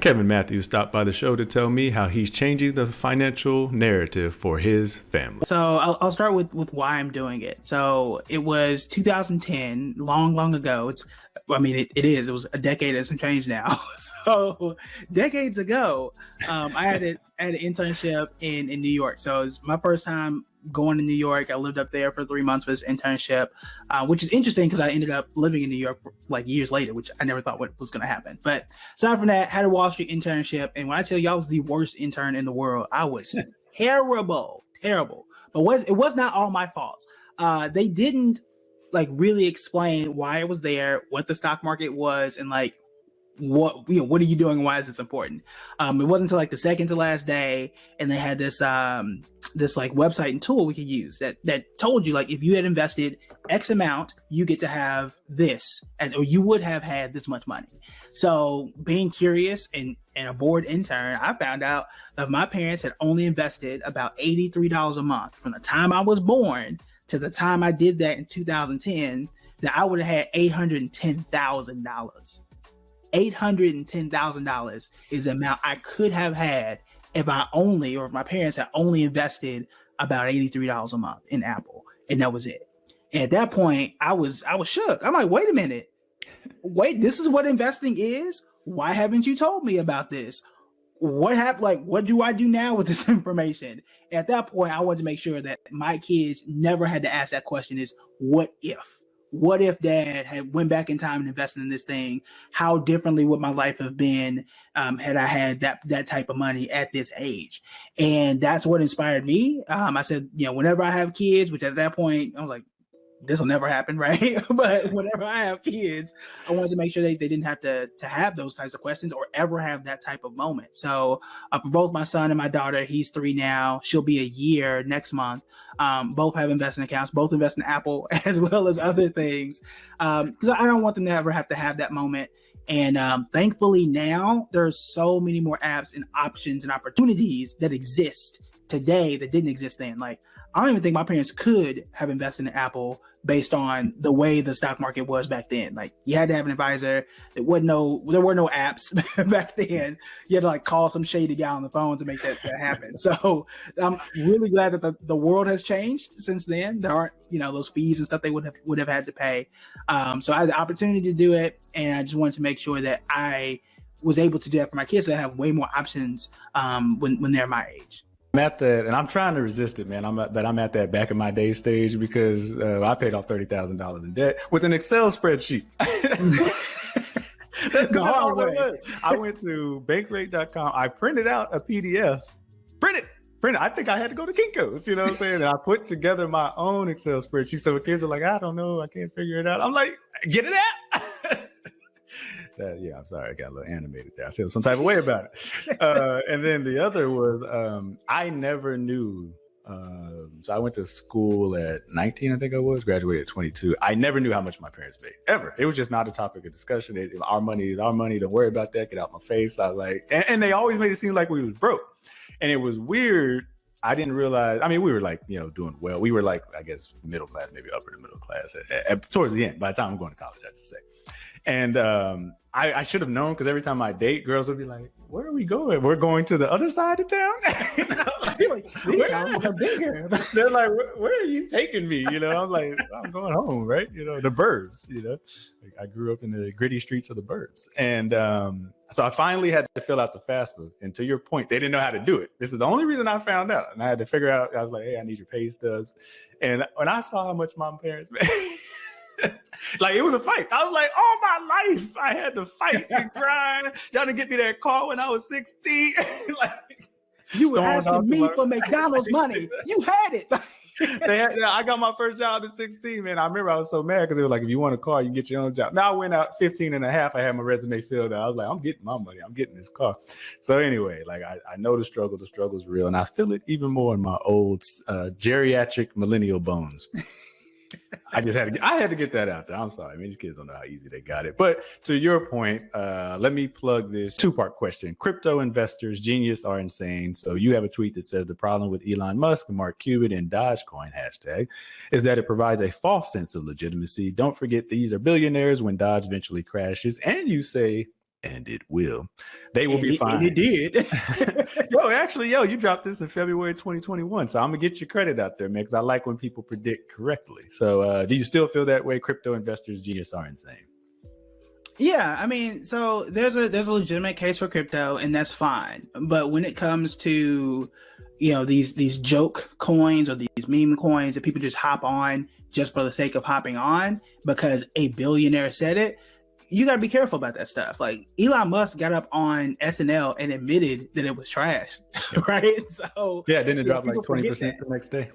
Kevin Matthews stopped by the show to tell me how he's changing the financial narrative for his family. So I'll start with why I'm doing it. So it was 2010, long ago. It was a decade and some change now. So decades ago, I had an internship in New York. So it was my first time going to New York. I lived up there for 3 months for this internship, which is interesting because I ended up living in New York for like years later, which I never thought was going to happen. But aside from that, had a Wall Street internship. And when I tell you I was the worst intern in the world, I was terrible. But it was not all my fault. They didn't like really explain why it was there, what the stock market was, and like what are you doing and why is this important. It wasn't until like the second to last day, and they had this like website and tool we could use that told you like if you had invested X amount, you get to have this, or you would have had this much money. So being curious and a bored intern, I found out that my parents had only invested about $83 a month from the time I was born to the time I did that in 2010, that I would have had $810,000. $810,000 is the amount I could have had if my parents had only invested about $83 a month in Apple, and that was it. And at that point, I was shook. I'm like, wait a minute. Wait, this is what investing is? Why haven't you told me about this? What happened? Like, what do I do now with this information? At that point, I wanted to make sure that my kids never had to ask that question: is what if? What if dad had went back in time and invested in this thing? How differently would my life have been had I had that type of money at this age? And that's what inspired me. I said, whenever I have kids, which at that point I was like, this will never happen, right? But whenever I have kids, I wanted to make sure they didn't have to have those types of questions or ever have that type of moment. So for both my son and my daughter, he's 3 now. She'll be a year next month. Both have investment accounts, both invest in Apple as well as other things. Because I don't want them to ever have to have that moment. And thankfully now there's so many more apps and options and opportunities that exist today that didn't exist then. Like, I don't even think my parents could have invested in Apple based on the way the stock market was back then. Like, you had to have an advisor. There were no apps back then. You had to like call some shady guy on the phone to make that happen. So I'm really glad that the world has changed since then. There aren't, those fees and stuff they would have had to pay. So I had the opportunity to do it, and I just wanted to make sure that I was able to do that for my kids, so I have way more options when they're my age. I'm at that, and I'm trying to resist it, man. I'm at that back in my day stage because I paid off $30,000 in debt with an Excel spreadsheet. That's all it was. I went to bankrate.com. I printed out a PDF. Print it. I think I had to go to Kinko's, you know what I'm saying? And I put together my own Excel spreadsheet. So the kids are like, I don't know, I can't figure it out. I'm like, get it out. Yeah, I'm sorry, I got a little animated there. I feel some type of way about it. And then the other was, I never knew. So I went to school at 19, I think I was, graduated at 22. I never knew how much my parents made, ever. It was just not a topic of discussion. Our money is our money. Don't worry about that. Get out my face. I was like, and they always made it seem like we was broke. And it was weird. I didn't realize, we were like, doing well. We were like, I guess, middle class, maybe upper to middle class towards the end, by the time I'm going to college, I should say. And I should have known, because every time I date, girls would be like, where are we going? We're going to the other side of town? They're like, where are you taking me? I'm like, I'm going home, right? The burbs, Like, I grew up in the gritty streets of the burbs. And so I finally had to fill out the FAFSA. And to your point, they didn't know how to do it. This is the only reason I found out. And I had to figure out, I was like, hey, I need your pay stubs. And when I saw how much my parents made, like, it was a fight. I was like, all my life I had to fight and grind. Y'all didn't get me that car when I was 16. Like, you were asking me for McDonald's money. You had it. I got my first job at 16, man. I remember I was so mad because they were like, if you want a car, you can get your own job. Now I went out 15 and a half. I had my resume filled out. I was like, I'm getting my money. I'm getting this car. So anyway, like, I know the struggle. The struggle's real. And I feel it even more in my old geriatric millennial bones. I had to get that out there. I'm sorry. These kids don't know how easy they got it. But to your point, let me plug this 2-part question. Crypto investors, genius or insane? So you have a tweet that says the problem with Elon Musk, Mark Cuban, and Dogecoin hashtag is that it provides a false sense of legitimacy. Don't forget, these are billionaires when Doge eventually crashes. And you say and it will. They will be fine. And it did. You dropped this in February 2021. So I'm going to get your credit out there, man, because I like when people predict correctly. So do you still feel that way? Crypto investors, genius, are insane. Yeah, I mean, so there's a legitimate case for crypto, and that's fine. But when it comes to, these joke coins or these meme coins that people just hop on just for the sake of hopping on because a billionaire said it, you got to be careful about that stuff. Like Elon Musk got up on SNL and admitted that it was trash, right? So didn't it drop like 20% the next day?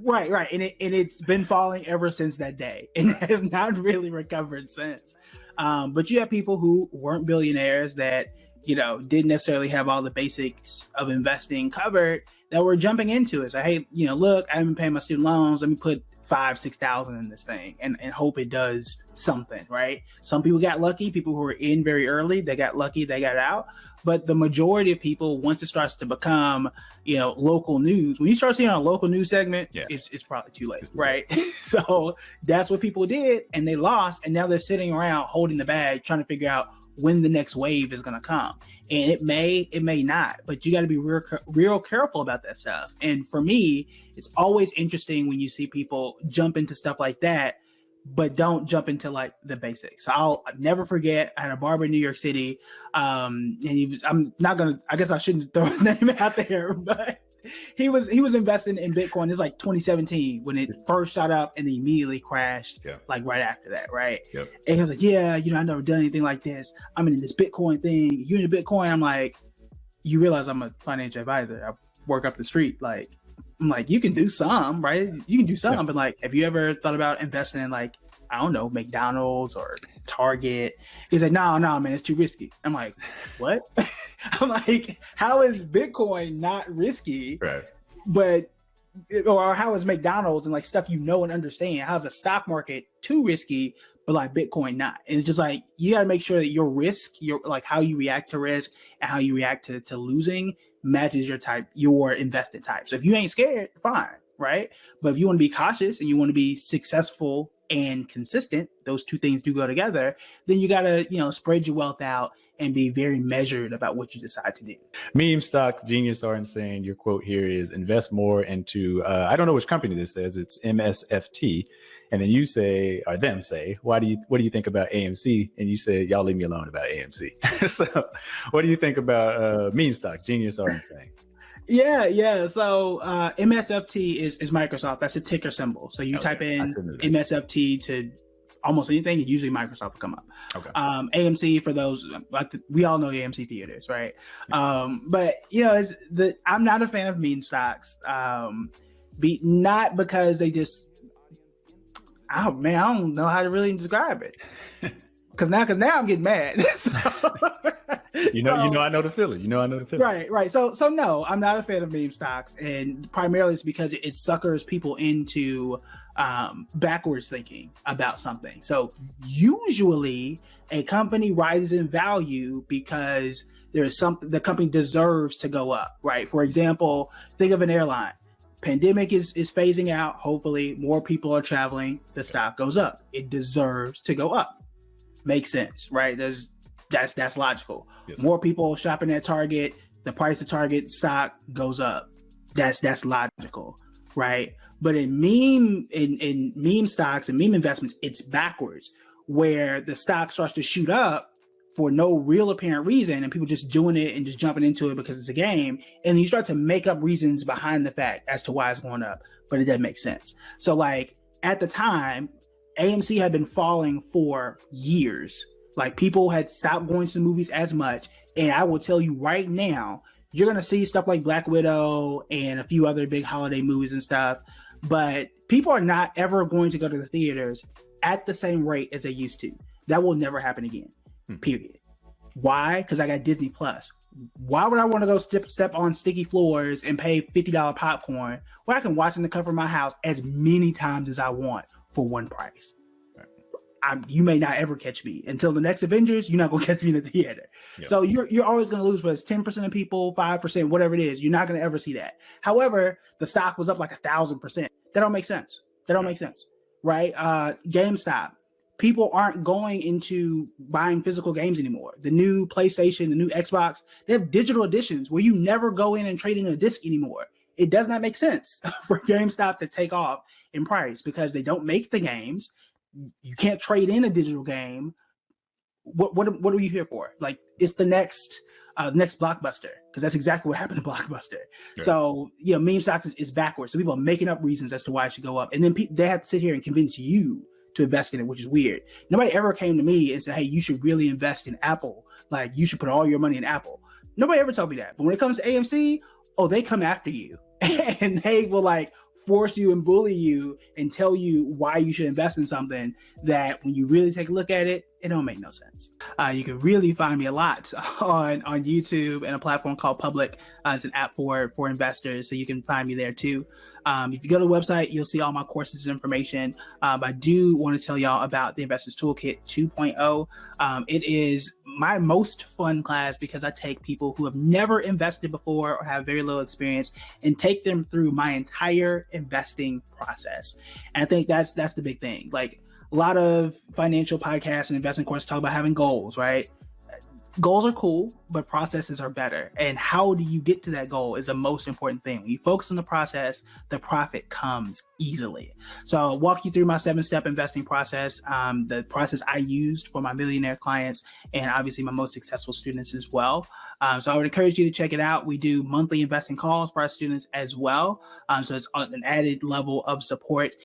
Right, and it's been falling ever since that day, and has not really recovered since. But you have people who weren't billionaires that didn't necessarily have all the basics of investing covered that were jumping into it. So hey, look, I haven't paid my student loans. Let me put 5,000-6,000 in this thing and hope it does something, right? Some people got lucky. People who were in very early, they got lucky, they got out. But the majority of people, once it starts to become, local news, when you start seeing a local news segment, it's probably too late, right? So that's what people did, and they lost, and now they're sitting around holding the bag, trying to figure out when the next wave is going to come. And it may not, but you got to be real careful about that stuff. And for me, it's always interesting when you see people jump into stuff like that, but don't jump into like the basics. So I'll never forget, I had a barber in New York City, and I guess I shouldn't throw his name out there, but he was investing in Bitcoin. It's like 2017 when it first shot up and immediately crashed, like right after that, right? And he was like, I've never done anything like this. I'm in this Bitcoin thing. You into Bitcoin? I'm like, you realize I'm a financial advisor. I work up the street. Like, I'm like, you can do some, right? You can do some, but like, have you ever thought about investing in like, I don't know, McDonald's or Target? He's like, no, man, it's too risky. I'm like, what? I'm like, how is Bitcoin not risky? Right. Or how is McDonald's and like stuff and understand? How's the stock market too risky, but like Bitcoin not? And it's just like, you got to make sure that your risk, your like how you react to risk and how you react to losing matches your invested type. So if you ain't scared, fine, right? But if you want to be cautious and you want to be successful and consistent, those two things do go together, then you got to, spread your wealth out and be very measured about what you decide to do. Meme stocks, genius, are insane. Your quote here is invest more into, I don't know which company this says, it's MSFT. And then you say, or them say, what do you think about AMC? And you say, y'all leave me alone about AMC. So what do you think about meme stock, genius, or insane? Yeah. So MSFT is Microsoft. That's a ticker symbol. So you type in MSFT to almost anything, and usually Microsoft will come up. Okay. AMC, for those, we all know AMC theaters, right? But I'm not a fan of meme stocks. Not because they just, I don't know how to really describe it. Because now I'm getting mad. I know the feeling. Right. So no, I'm not a fan of meme stocks, and primarily it's because it suckers people into backwards thinking about something. So usually a company rises in value because there's something the company deserves to go up, right? For example, think of an airline. Pandemic is phasing out. Hopefully more people are traveling. The stock goes up. It deserves to go up. Makes sense, right? That's logical. Yes. More people shopping at Target, the price of Target stock goes up. That's logical, right? But in meme stocks and meme investments, it's backwards, where the stock starts to shoot up for no real apparent reason, and people just doing it and just jumping into it because it's a game, and you start to make up reasons behind the fact as to why it's going up, but it doesn't make sense. So like at the time, AMC had been falling for years. Like people had stopped going to the movies as much, and I will tell you right now, you're gonna see stuff like Black Widow and a few other big holiday movies and stuff, but people are not ever going to go to the theaters at the same rate as they used to. That will never happen again. Period. Why? Because I got Disney Plus. Why would I want to go step on sticky floors and pay $50 popcorn when I can watch in the comfort of my house as many times as I want for one price? You may not ever catch me until the next Avengers. You're not going to catch me in the theater. Yep. So you're always going to lose, whether it's 10% of people, 5%, whatever it is. You're not going to ever see that. However, the stock was up like 1,000%. That don't make sense. Make sense, right? GameStop. People aren't going into buying physical games anymore. The new PlayStation, the new Xbox, they have digital editions where you never go in and trade in a disc anymore. It does not make sense for GameStop to take off in price because they don't make the games. You can't trade in a digital game. What are you here for? Like, it's the next Blockbuster, because that's exactly what happened to Blockbuster. Yeah. So meme stocks is backwards. So people are making up reasons as to why it should go up, and then they have to sit here and convince you to invest in it, which is weird. Nobody ever came to me and said, hey, you should really invest in Apple. Like, you should put all your money in Apple. Nobody ever told me that. But when it comes to AMC, they come after you and they will like force you and bully you and tell you why you should invest in something that when you really take a look at it, it don't make no sense. You can really find me a lot on YouTube and a platform called Public. It's an app for investors, so you can find me there too. If you go to the website, you'll see all my courses and information. I do want to tell y'all about the Investors Toolkit 2.0. It is my most fun class because I take people who have never invested before or have very little experience and take them through my entire investing process. And I think that's the big thing. Like, a lot of financial podcasts and investing courses talk about having goals, right? Goals are cool, but processes are better. And how do you get to that goal is the most important thing. When you focus on the process, the profit comes easily. So I'll walk you through my 7-step investing process, the process I used for my millionaire clients and obviously my most successful students as well. So I would encourage you to check it out. We do monthly investing calls for our students as well. So it's an added level of support.